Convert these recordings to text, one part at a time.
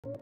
Hey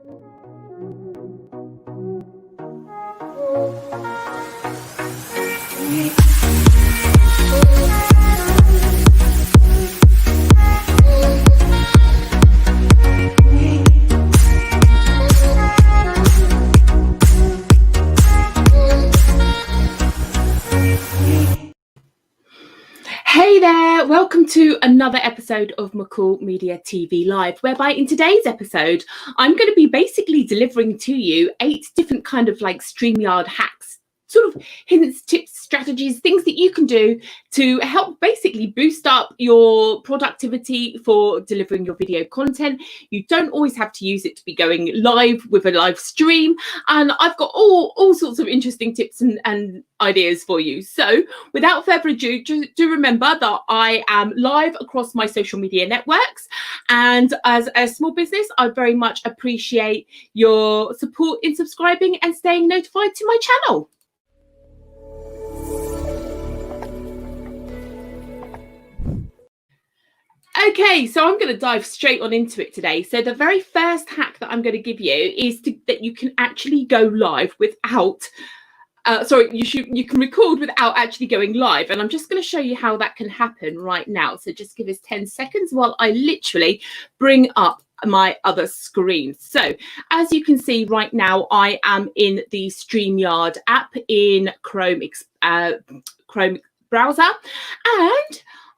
there, welcome to another episode of McCall Media TV Live, whereby in today's episode, I'm going to be basically delivering to you 8 different kind of like StreamYard hacks, sort of hints, tips, strategies, things that you can do to help basically boost up your productivity for delivering your video content. You don't always have to use it to be going live with a live stream. And I've got all sorts of interesting tips and ideas for you. So without further ado, do remember that I am live across my social media networks. And as a small business, I very much appreciate your support in subscribing and staying notified to my channel. Okay, so I'm going to dive straight on into it today. So the very first hack that I'm going to give you is that you can actually go live without, you can record without actually going live. And I'm just going to show you how that can happen right now. So just give us 10 seconds while I literally bring up my other screen. So as you can see right now, I am in the StreamYard app in Chrome browser.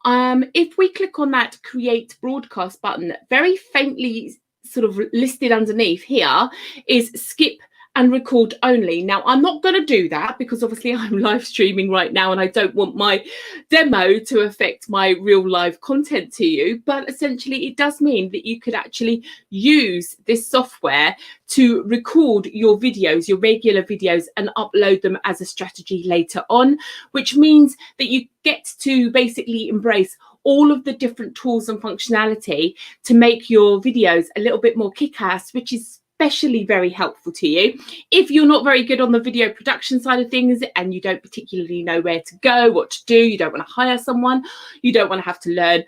And if we click on that create broadcast button, very faintly sort of listed underneath here is skip and record only. Now, I'm not going to do that because obviously I'm live streaming right now and I don't want my demo to affect my real live content to you. But essentially, it does mean that you could actually use this software to record your videos, your regular videos, and upload them as a strategy later on, which means that you get to basically embrace all of the different tools and functionality to make your videos a little bit more kick-ass, which is especially very helpful to you if you're not very good on the video production side of things and you don't particularly know where to go, what to do, you don't want to hire someone, you don't want to have to learn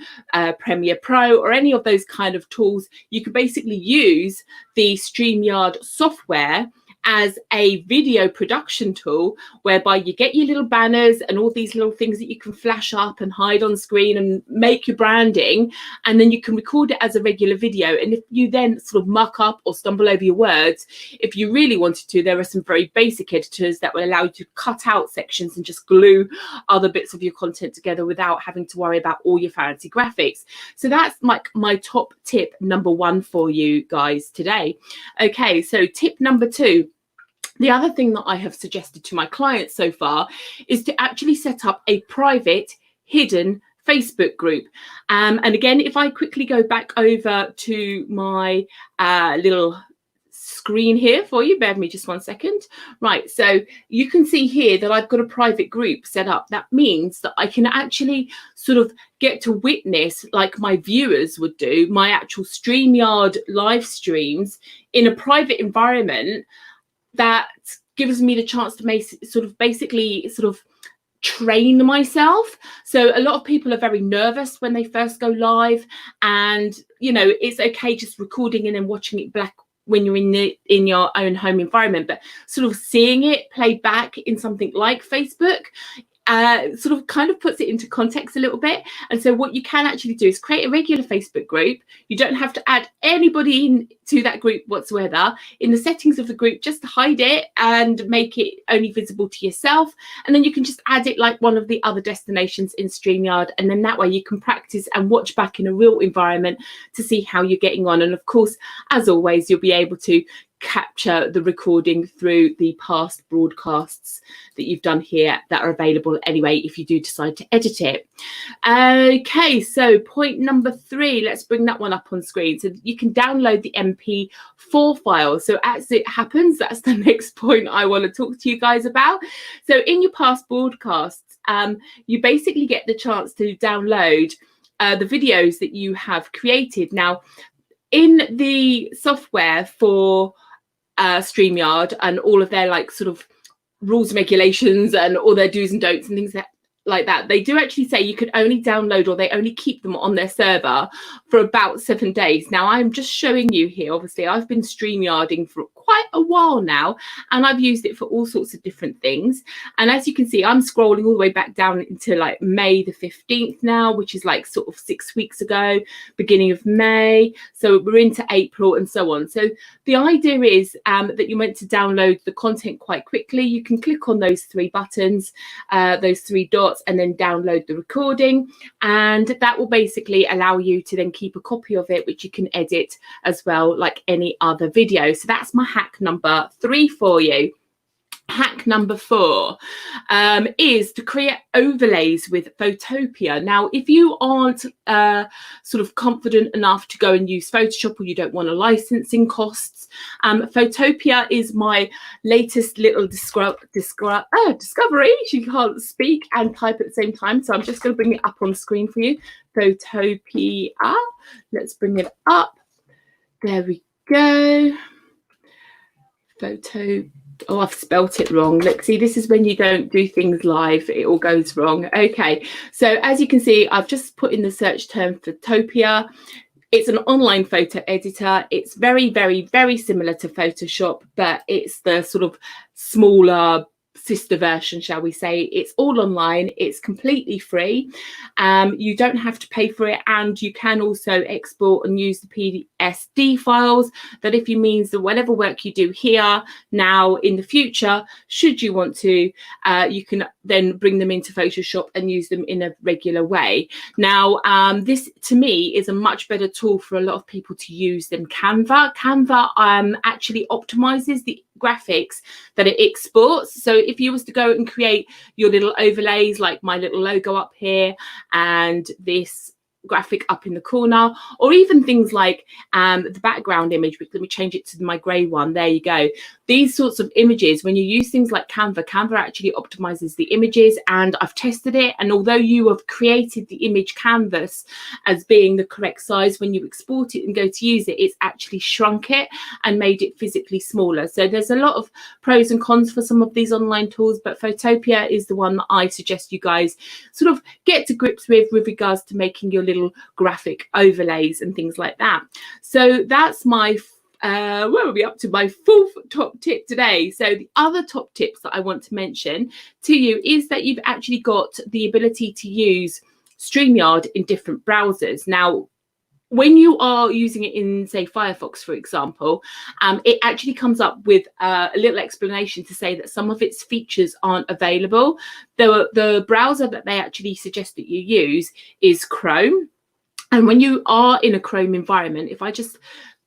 Premiere Pro or any of those kind of tools. You can basically use the StreamYard software as a video production tool whereby you get your little banners and all these little things that you can flash up and hide on screen and make your branding, and then you can record it as a regular video. And if you then sort of muck up or stumble over your words, if you really wanted to, there are some very basic editors that will allow you to cut out sections and just glue other bits of your content together without having to worry about all your fancy graphics. So that's my top tip number 1 for you guys today. Okay, so tip number 2. The other thing that I have suggested to my clients so far is to actually set up a private hidden Facebook group. And again, if I quickly go back over to my little screen here for you, bear with me just 1 second. Right, so you can see here that I've got a private group set up. That means that I can actually sort of get to witness, like my viewers would do, my actual StreamYard live streams in a private environment that gives me the chance to basically train myself. So a lot of people are very nervous when they first go live, and you know, it's okay just recording and then watching it back when you're in your own home environment, but sort of seeing it played back in something like Facebook sort of kind of puts it into context a little bit. And so what you can actually do is create a regular Facebook group. You don't have to add anybody into that group whatsoever. In the settings of the group, just hide it and make it only visible to yourself. And then you can just add it like one of the other destinations in StreamYard. And then that way you can practice and watch back in a real environment to see how you're getting on. And of course, as always, you'll be able to capture the recording through the past broadcasts that you've done here that are available anyway if you do decide to edit it. Okay, so point number 3, let's bring that one up on screen. So you can download the MP4 files. So as it happens, that's the next point I want to talk to you guys about. So in your past broadcasts, you basically get the chance to download the videos that you have created. Now, in the software for StreamYard and all of their like sort of rules and regulations and all their do's and don'ts and things like that. They do actually say you could only download, or they only keep them on their server for about 7 days. Now I'm just showing you here, obviously I've been StreamYarding for quite a while now, and I've used it for all sorts of different things. And as you can see, I'm scrolling all the way back down into like May the 15th now, which is like sort of 6 weeks ago, beginning of May. So we're into April and so on. So the idea is that you're meant to download the content quite quickly. You can click on those 3 buttons, those 3 dots, and then download the recording, and that will basically allow you to then keep a copy of it, which you can edit as well, like any other video. So that's my hack number 3 for you. Hack number 4 is to create overlays with Photopea. Now, if you aren't sort of confident enough to go and use Photoshop, or you don't want a licensing costs, Photopea is my latest little discovery. She can't speak and type at the same time, so I'm just going to bring it up on screen for you. Photopea. Let's bring it up. There we go. Oh, I've spelt it wrong. Look, see, this is when you don't do things live, it all goes wrong. Okay, so as you can see, I've just put in the search term Photopea. It's an online photo editor. It's very, very, very similar to Photoshop, but it's the sort of smaller sister version, shall we say. It's all online. It's completely free. You don't have to pay for it, and you can also export and use the PSD files. That if you means that whatever work you do here now in the future, should you want to, you can then bring them into Photoshop and use them in a regular way. Now, this to me is a much better tool for a lot of people to use than Canva. Canva actually optimizes the graphics that it exports. So if you was to go and create your little overlays, like my little logo up here and this graphic up in the corner, or even things like the background image, let me change it to my grey one, there you go. These sorts of images, when you use things like Canva actually optimizes the images, and I've tested it, and although you have created the image canvas as being the correct size, when you export it and go to use it, it's actually shrunk it and made it physically smaller. So there's a lot of pros and cons for some of these online tools, but Photopea is the one that I suggest you guys sort of get to grips with regards to making your little graphic overlays and things like that. So that's my where are we up to? My 4th top tip today. So the other top tips that I want to mention to you is that you've actually got the ability to use StreamYard in different browsers. Now, when you are using it in, say, Firefox, for example, it actually comes up with a little explanation to say that some of its features aren't available. The browser that they actually suggest that you use is Chrome. And when you are in a Chrome environment, if I just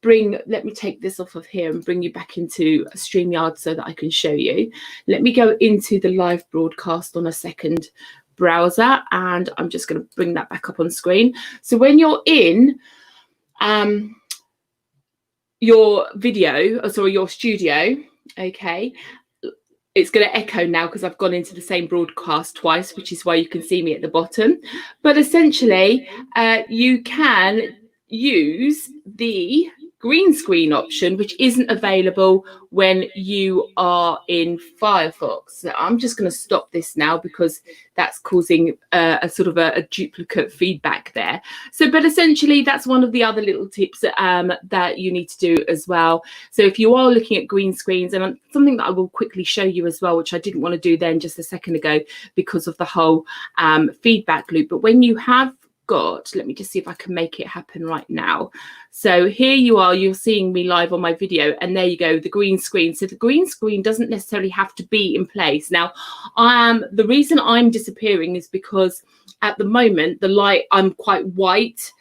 let me take this off of here and bring you back into StreamYard so that I can show you. Let me go into the live broadcast on a second browser, and I'm just going to bring that back up on screen. So when you're in your your studio, okay, it's going to echo now because I've gone into the same broadcast twice, which is why you can see me at the bottom. But essentially, you can use the green screen option, which isn't available when you are in Firefox. So I'm just going to stop this now because that's causing a sort of a duplicate feedback there. So, but essentially that's one of the other little tips that you need to do as well. So if you are looking at green screens, and something that I will quickly show you as well, which I didn't want to do then just a second ago because of the whole feedback loop. But when you have let me just see if I can make it happen right now. So here you are, you're seeing me live on my video, and there you go, the green screen. So the green screen doesn't necessarily have to be in place. Now, the reason I'm disappearing is because at the moment the light, I'm quite white,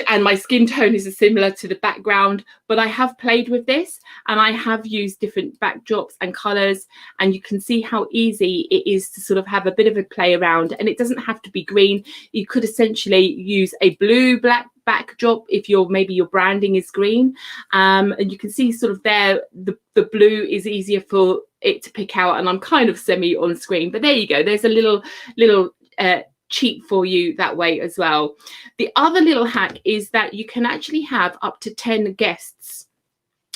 and my skin tone is similar to the background, but I have played with this and I have used different backdrops and colors, and you can see how easy it is to sort of have a bit of a play around. And it doesn't have to be green. You could essentially use a black backdrop if maybe your branding is green, and you can see sort of there the blue is easier for it to pick out, and I'm kind of semi on screen, but there you go, there's a little cheat for you that way as well. The other little hack is that you can actually have up to 10 guests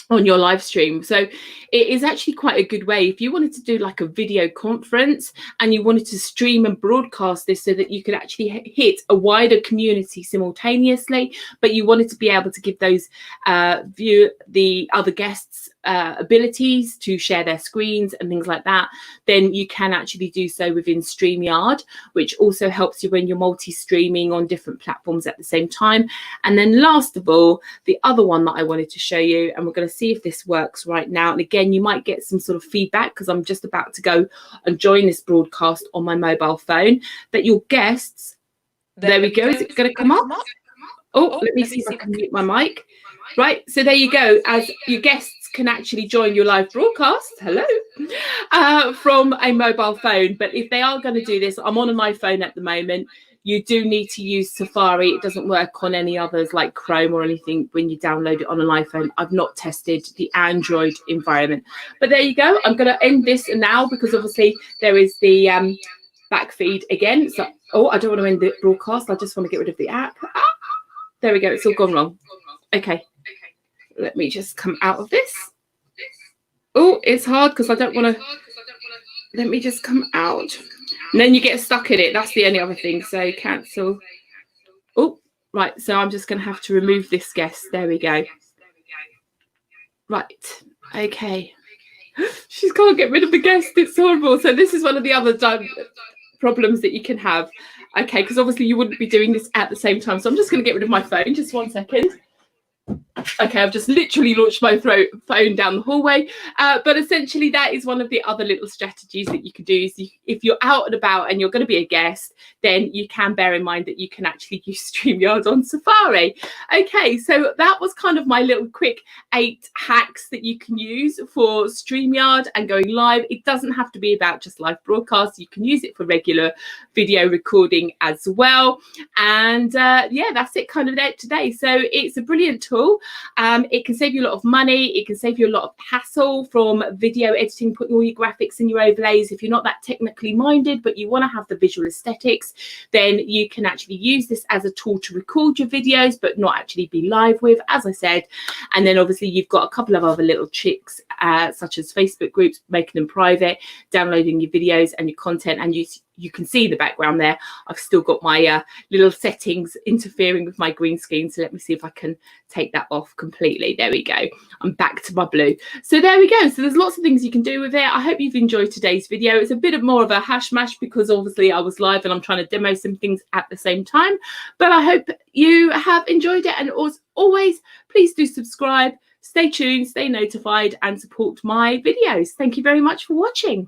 on your live stream. So it is actually quite a good way if you wanted to do like a video conference and you wanted to stream and broadcast this so that you could actually hit a wider community simultaneously, but you wanted to be able to give those the other guests abilities to share their screens and things like that, then you can actually do so within StreamYard, which also helps you when you're multi-streaming on different platforms at the same time. And then last of all, the other one that I wanted to show you, and we're going to see if this works right now. And again, you might get some sort of feedback because I'm just about to go and join this broadcast on my mobile phone, that your guests, there we go. Is it going to come up? Oh, let me see if I can mute my mic. Right, so there you go. As your guests can actually join your live broadcast, hello, from a mobile phone. But if they are going to do this, I'm on an iPhone at the moment. You do need to use Safari. It doesn't work on any others like Chrome or anything when you download it on an iPhone. I've not tested the Android environment. But there you go. I'm going to end this now because obviously there is the back feed again. So, oh, I don't want to end the broadcast. I just want to get rid of the app. There we go. It's all gone wrong. Okay. Let me just come out of this. Oh, it's hard because I don't want to. Let me just come out. And then you get stuck in it. That's the only other thing. So cancel. Oh, right. So I'm just going to have to remove this guest. There we go. Right. Okay. She can't get rid of the guest. It's horrible. So this is one of the other problems that you can have. Okay, because obviously you wouldn't be doing this at the same time. So I'm just going to get rid of my phone. Just 1 second. Okay, I've just literally launched my phone down the hallway. But essentially, that is one of the other little strategies that you could do. Is if you're out and about and you're going to be a guest, then you can bear in mind that you can actually use StreamYard on Safari. Okay, so that was kind of my little quick 8 hacks that you can use for StreamYard and going live. It doesn't have to be about just live broadcasts. You can use it for regular video recording as well. And yeah, that's it kind of there today. So it's a brilliant tool. It can save you a lot of money. It can save you a lot of hassle from video editing, putting all your graphics and your overlays. If you're not that technically minded, but you want to have the visual aesthetics, then you can actually use this as a tool to record your videos, but not actually be live with, as I said. And then obviously you've got a couple of other little tricks, such as Facebook groups, making them private, downloading your videos and your content, and you can see the background there. I've still got my little settings interfering with my green screen. So let me see if I can take that off completely. There we go. I'm back to my blue. So there we go. So there's lots of things you can do with it. I hope you've enjoyed today's video. It's a bit more of a hash mash because obviously I was live and I'm trying to demo some things at the same time. But I hope you have enjoyed it. And as always, please do subscribe, stay tuned, stay notified and support my videos. Thank you very much for watching.